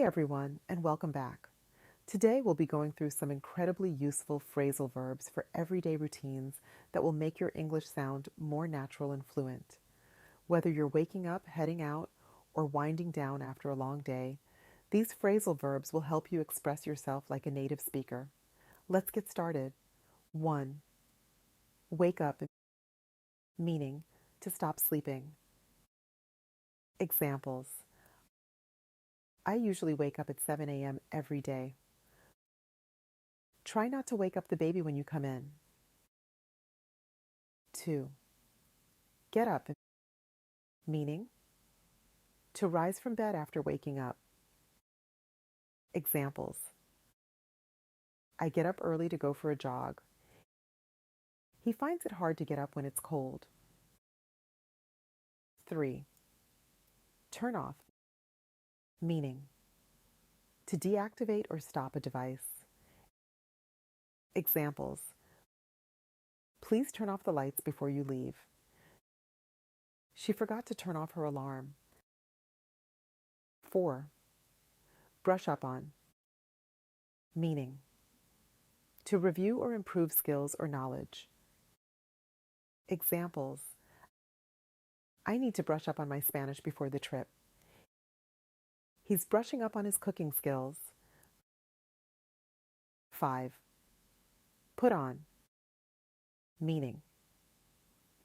everyone, and welcome back. Today we'll be going through some incredibly useful phrasal verbs for everyday routines that will make your English sound more natural and fluent. Whether you're waking up, heading out, or winding down after a long day, these phrasal verbs will help you express yourself like a native speaker. Let's get started. 1. Wake up, meaning to stop sleeping. Examples: I usually wake up at 7 a.m. every day. Try not to wake up the baby when you come in. 2. Get up, meaning to rise from bed after waking up. Examples: I get up early to go for a jog. He finds it hard to get up when it's cold. 3. Turn off, meaning to deactivate or stop a device. Examples: please turn off the lights before you leave. She forgot to turn off her alarm. 4. Brush up on, meaning to review or improve skills or knowledge. Examples: I need to brush up on my Spanish before the trip. He's brushing up on his cooking skills. 5. Put on, meaning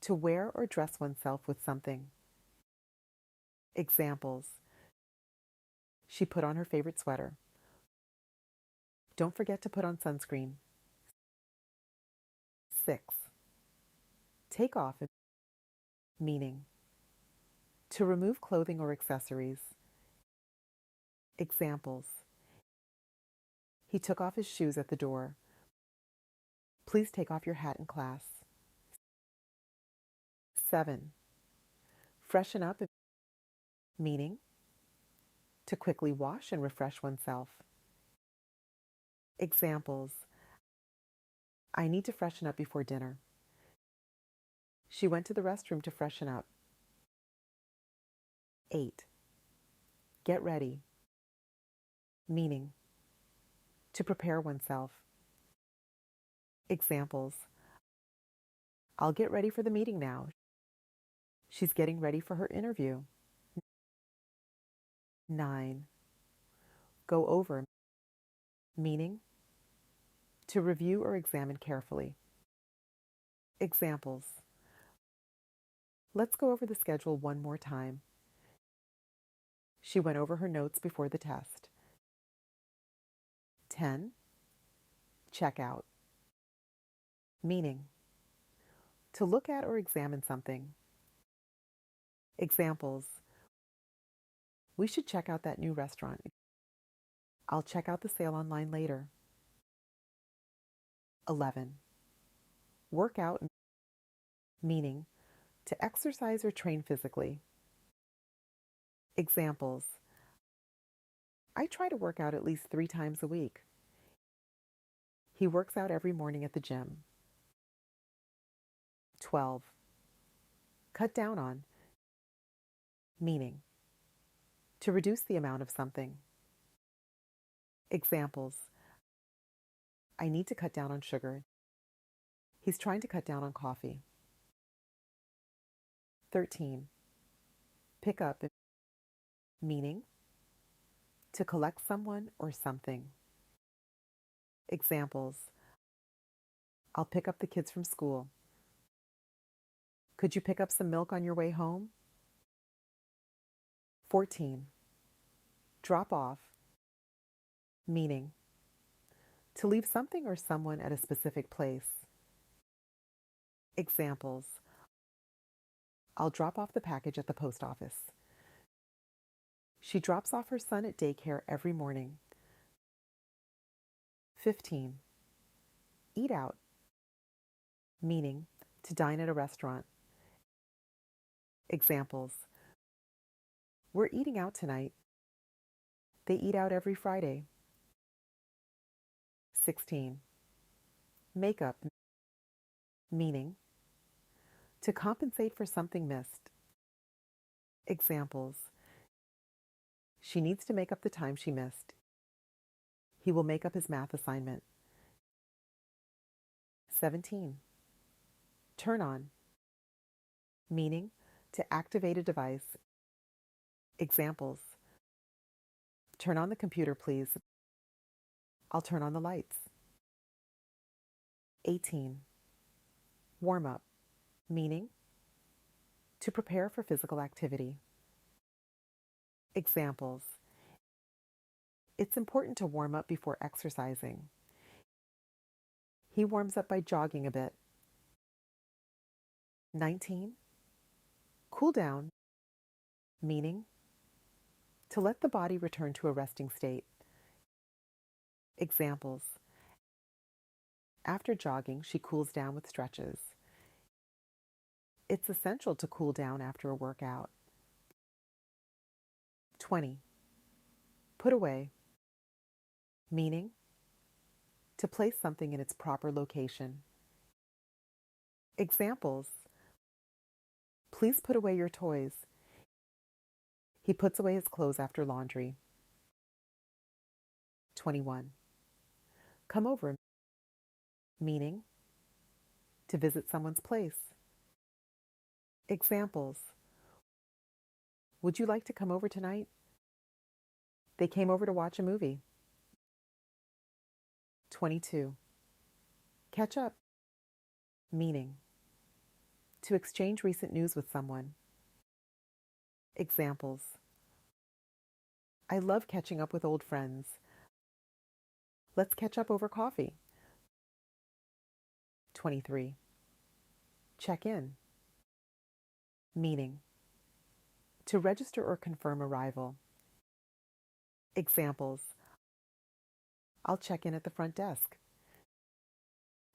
to wear or dress oneself with something. Examples: she put on her favorite sweater. Don't forget to put on sunscreen. 6. Take off, meaning to remove clothing or accessories. Examples: he took off his shoes at the door. Please take off your hat in class. 7. Freshen up, meaning to quickly wash and refresh oneself. Examples: I need to freshen up before dinner. She went to the restroom to freshen up. 8. Get ready, meaning to prepare oneself. Examples: I'll get ready for the meeting now. She's getting ready for her interview. 9. Go over, meaning to review or examine carefully. Examples: let's go over the schedule one more time. She went over her notes before the test. 10. Check out, meaning to look at or examine something. Examples: we should check out that new restaurant. I'll check out the sale online later. 11. Work out, meaning to exercise or train physically. Examples: I try to work out at least 3 times a week. He works out every morning at the gym. 12. Cut down on, meaning to reduce the amount of something. Examples: I need to cut down on sugar. He's trying to cut down on coffee. 13. Pick up, meaning to collect someone or something. Examples: I'll pick up the kids from school. Could you pick up some milk on your way home? 14. Drop off, meaning to leave something or someone at a specific place. Examples: I'll drop off the package at the post office. She drops off her son at daycare every morning. 15. Eat out, meaning to dine at a restaurant. Examples: we're eating out tonight. They eat out every Friday. 16. Makeup, meaning to compensate for something missed. Examples: She needs to make up the time she missed. He will make up his math assignment. 17. Turn on. Meaning, to activate a device. Examples. Turn on the computer, please. I'll turn on the lights. 18. Warm up. Meaning, to prepare for physical activity. Examples. It's important to warm up before exercising. He warms up by jogging a bit. 19. Cool down. Meaning, to let the body return to a resting state. Examples. After jogging, she cools down with stretches. It's essential to cool down after a workout. 20. Put away. Meaning, to place something in its proper location. Examples. Please put away your toys. He puts away his clothes after laundry. 21. Come over. Meaning, to visit someone's place. Examples. Would you like to come over tonight? They came over to watch a movie. 22. Catch up. Meaning, to exchange recent news with someone. Examples. I love catching up with old friends. Let's catch up over coffee. 23. Check in. Meaning, to register or confirm arrival. Examples. I'll check in at the front desk.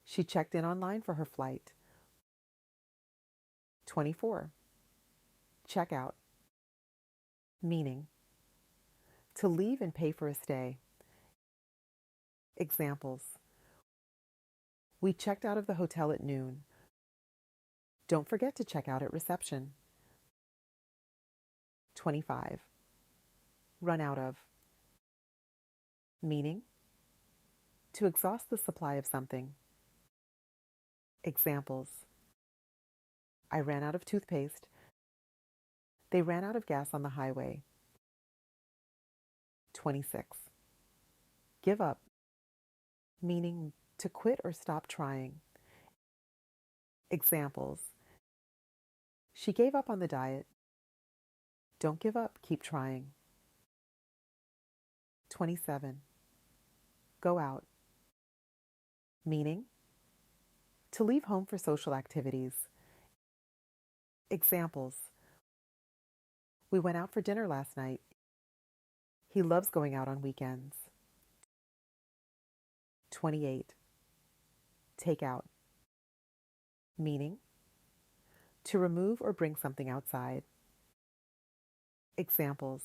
She checked in online for her flight. 24. Check out. Meaning, to leave and pay for a stay. Examples. We checked out of the hotel at noon. Don't forget to check out at reception. 25. Run out of. Meaning, to exhaust the supply of something. Examples. I ran out of toothpaste. They ran out of gas on the highway. 26. Give up. Meaning, to quit or stop trying. Examples. She gave up on the diet. Don't give up, keep trying. 27. Go out. Meaning, to leave home for social activities. Examples. We went out for dinner last night. He loves going out on weekends. 28. Take out. Meaning, to remove or bring something outside. Examples.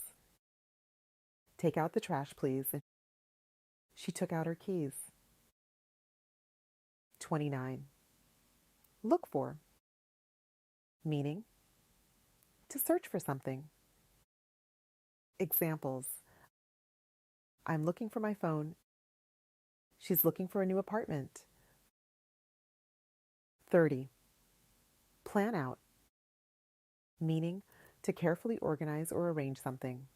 Take out the trash, please. She took out her keys. 29. Look for. Meaning, to search for something. Examples. I'm looking for my phone. She's looking for a new apartment. 30. Plan out. Meaning, to carefully organize or arrange something.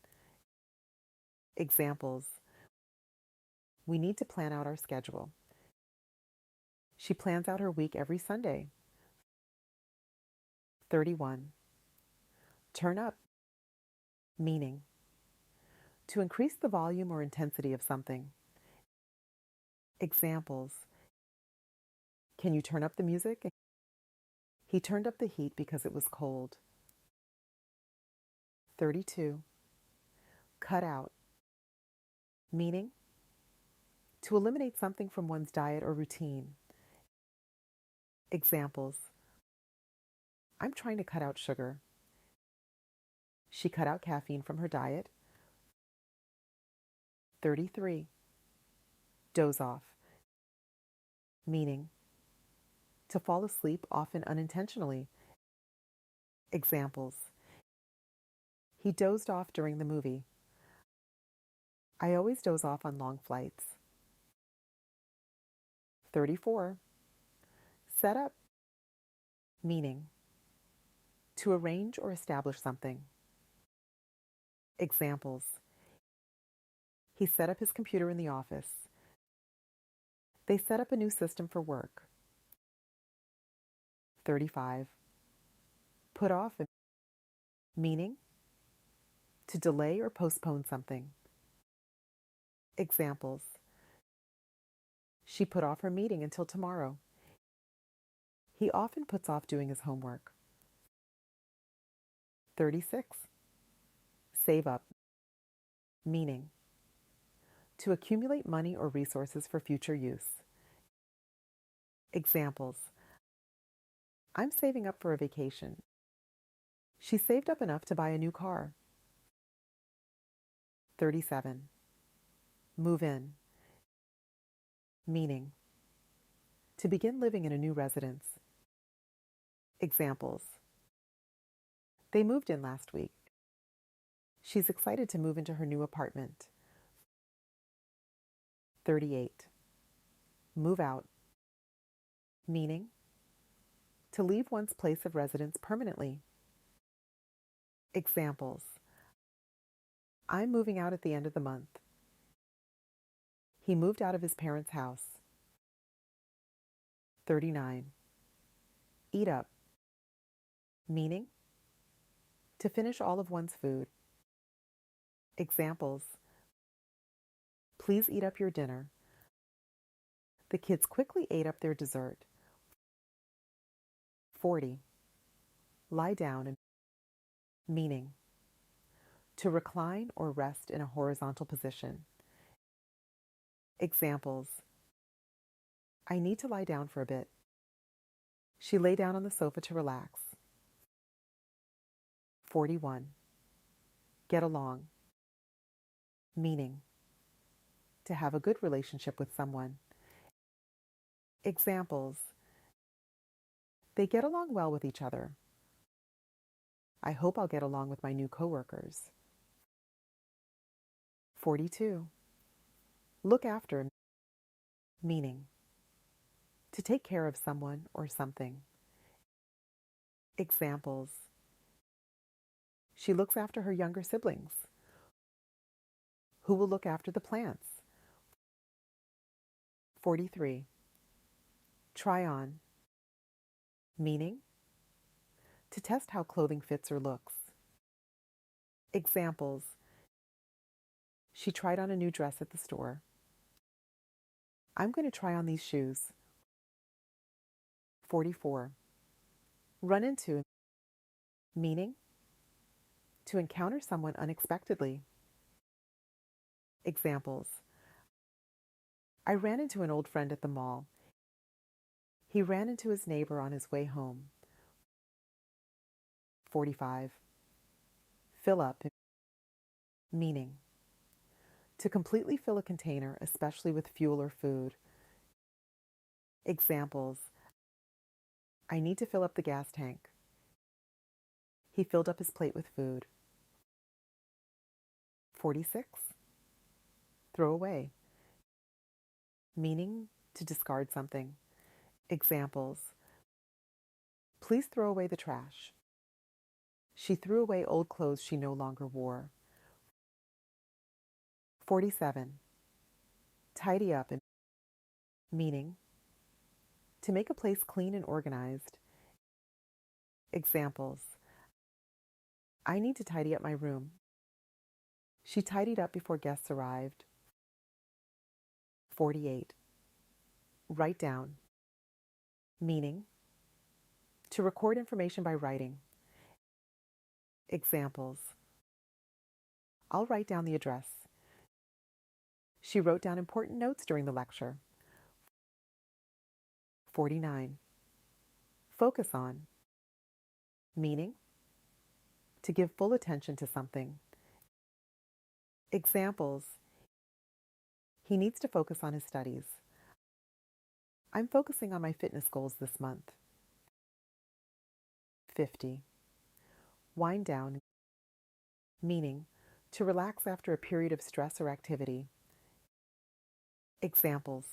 Examples. We need to plan out our schedule. She plans out her week every Sunday. 31. Turn up. Meaning, to increase the volume or intensity of something. Examples. Can you turn up the music? He turned up the heat because it was cold. 32. Cut out. Meaning, to eliminate something from one's diet or routine. Examples. I'm trying to cut out sugar. She cut out caffeine from her diet. 33. Doze off. Meaning, to fall asleep, often unintentionally. Examples. He dozed off during the movie. I always doze off on long flights. 34. Set up, meaning to arrange or establish something. Examples: he set up his computer in the office. They set up a new system for work. 35. Put off, meaning to delay or postpone something. Examples: she put off her meeting until tomorrow. He often puts off doing his homework. 36. Save up, meaning to accumulate money or resources for future use. Examples: I'm saving up for a vacation. She saved up enough to buy a new car. 37. Move in, meaning to begin living in a new residence. Examples: they moved in last week. She's excited to move into her new apartment. 38. Move out, meaning to leave one's place of residence permanently. Examples: I'm moving out at the end of the month. He moved out of his parents' house. 39. Eat up, meaning to finish all of one's food. Examples: please eat up your dinner. The kids quickly ate up their dessert. 40. Lie down, meaning to recline or rest in a horizontal position. Examples: I need to lie down for a bit. She lay down on the sofa to relax. 41. Get along, meaning to have a good relationship with someone. Examples: they get along well with each other. I hope I'll get along with my new coworkers. 42. Look after, meaning to take care of someone or something. Examples: she looks after her younger siblings. Who will look after the plants? 43. Try on, meaning to test how clothing fits or looks. Examples: she tried on a new dress at the store. I'm going to try on these shoes. 44. Run into, meaning to encounter someone unexpectedly. Examples: I ran into an old friend at the mall. He ran into his neighbor on his way home. 45. Fill up, meaning to completely fill a container, especially with fuel or food. Examples: I need to fill up the gas tank. He filled up his plate with food. 46. Throw away, meaning to discard something. Examples: please throw away the trash. She threw away old clothes she no longer wore. 47. Tidy up, meaning to make a place clean and organized. Examples: I need to tidy up my room. She tidied up before guests arrived. 48. Write down, meaning to record information by writing. Examples: I'll write down the address. She wrote down important notes during the lecture. 49. Focus on, meaning to give full attention to something. Examples: he needs to focus on his studies. I'm focusing on my fitness goals this month. 50. Wind down, meaning To relax after a period of stress or activity. Examples: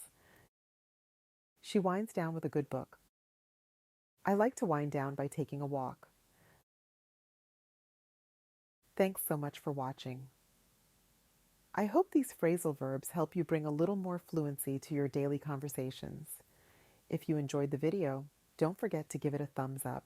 she winds down with a good book. I like to wind down by taking a walk. Thanks so much for watching. I hope these phrasal verbs help you bring a little more fluency to your daily conversations. If you enjoyed the video, don't forget to give it a thumbs up.